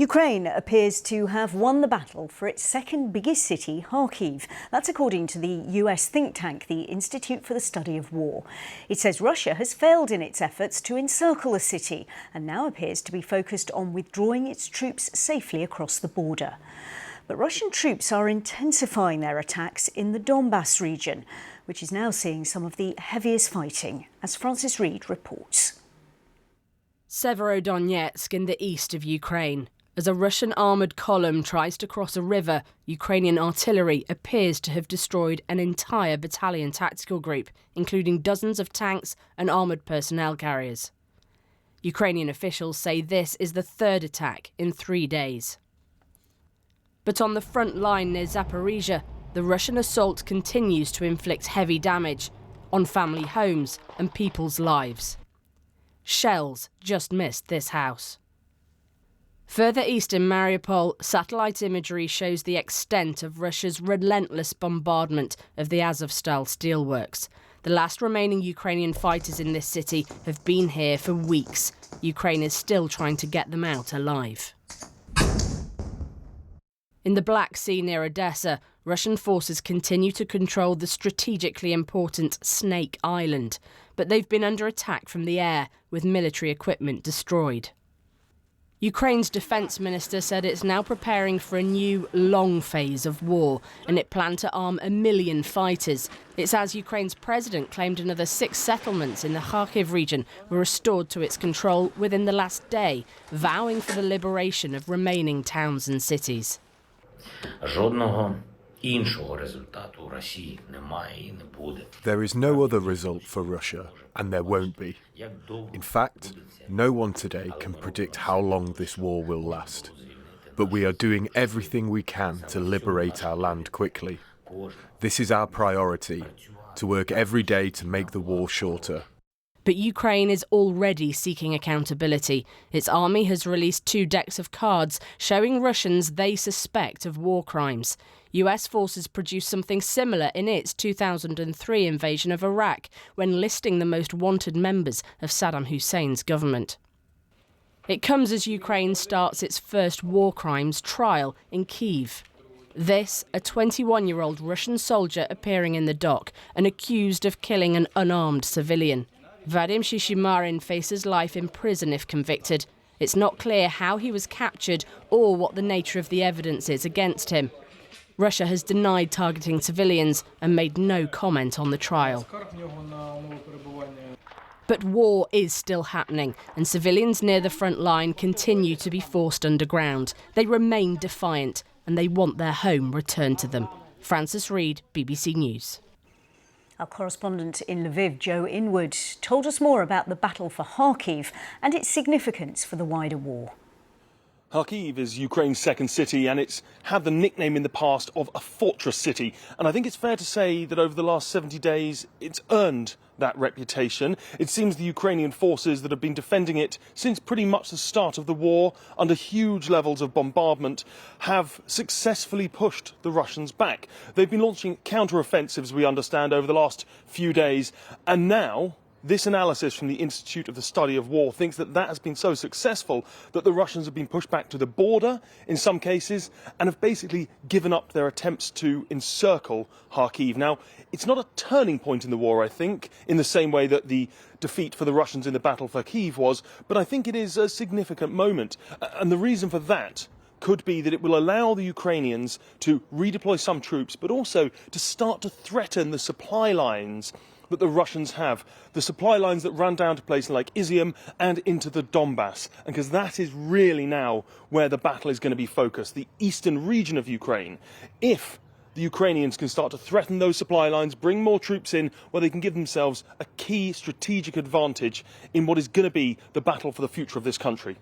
Ukraine appears to have won the battle for its second biggest city, Kharkiv. That's according to the US think tank, the Institute for the Study of War. It says Russia has failed in its efforts to encircle the city and now appears to be focused on withdrawing its troops safely across the border. But Russian troops are intensifying their attacks in the Donbas region, which is now seeing some of the heaviest fighting, as Francis Reid reports. Severodonetsk in the east of Ukraine. As a Russian armoured column tries to cross a river, Ukrainian artillery appears to have destroyed an entire battalion tactical group, including dozens of tanks and armoured personnel carriers. Ukrainian officials say this is the third attack in 3 days. But on the front line near Zaporizhia, the Russian assault continues to inflict heavy damage on family homes and people's lives. Shells just missed this house. Further east in Mariupol, satellite imagery shows the extent of Russia's relentless bombardment of the Azovstal steelworks. The last remaining Ukrainian fighters in this city have been here for weeks. Ukraine is still trying to get them out alive. In the Black Sea near Odessa, Russian forces continue to control the strategically important Snake Island, but they've been under attack from the air, with military equipment destroyed. Ukraine's defence minister said it's now preparing for a new, long phase of war, and it planned to arm 1 million fighters. It's as Ukraine's president claimed another 6 settlements in the Kharkiv region were restored to its control within the last day, vowing for the liberation of remaining towns and cities. There is no other result for Russia, and there won't be. In fact, no one today can predict how long this war will last. But we are doing everything we can to liberate our land quickly. This is our priority, to work every day to make the war shorter. But Ukraine is already seeking accountability. Its army has released 2 decks of cards showing Russians they suspect of war crimes. US forces produced something similar in its 2003 invasion of Iraq, when listing the most wanted members of Saddam Hussein's government. It comes as Ukraine starts its first war crimes trial in Kyiv. This, a 21-year-old Russian soldier appearing in the dock and accused of killing an unarmed civilian. Vadim Shishimarin faces life in prison if convicted. It's not clear how he was captured or what the nature of the evidence is against him. Russia has denied targeting civilians and made no comment on the trial. But war is still happening, and civilians near the front line continue to be forced underground. They remain defiant, and they want their home returned to them. Francis Reid, BBC News. Our correspondent in Lviv, Joe Inwood, told us more about the battle for Kharkiv and its significance for the wider war. Kharkiv is Ukraine's second city, and it's had the nickname in the past of a fortress city. And I think it's fair to say that over the last 70 days, it's earned that reputation. It seems the Ukrainian forces that have been defending it since pretty much the start of the war, under huge levels of bombardment, have successfully pushed the Russians back. They've been launching counter-offensives, we understand, over the last few days, and now this analysis from the Institute of the Study of War thinks that that has been so successful that the Russians have been pushed back to the border in some cases and have basically given up their attempts to encircle Kharkiv. Now, it's not a turning point in the war, I think, in the same way that the defeat for the Russians in the battle for Kyiv was, but I think it is a significant moment. And the reason for that could be that it will allow the Ukrainians to redeploy some troops, but also to start to threaten the supply lines that the Russians have, the supply lines that run down to places like Izium and into the Donbas, and because that is really now where the battle is going to be focused, the eastern region of Ukraine. If the Ukrainians can start to threaten those supply lines, bring more troops in, well, they can give themselves a key strategic advantage in what is going to be the battle for the future of this country.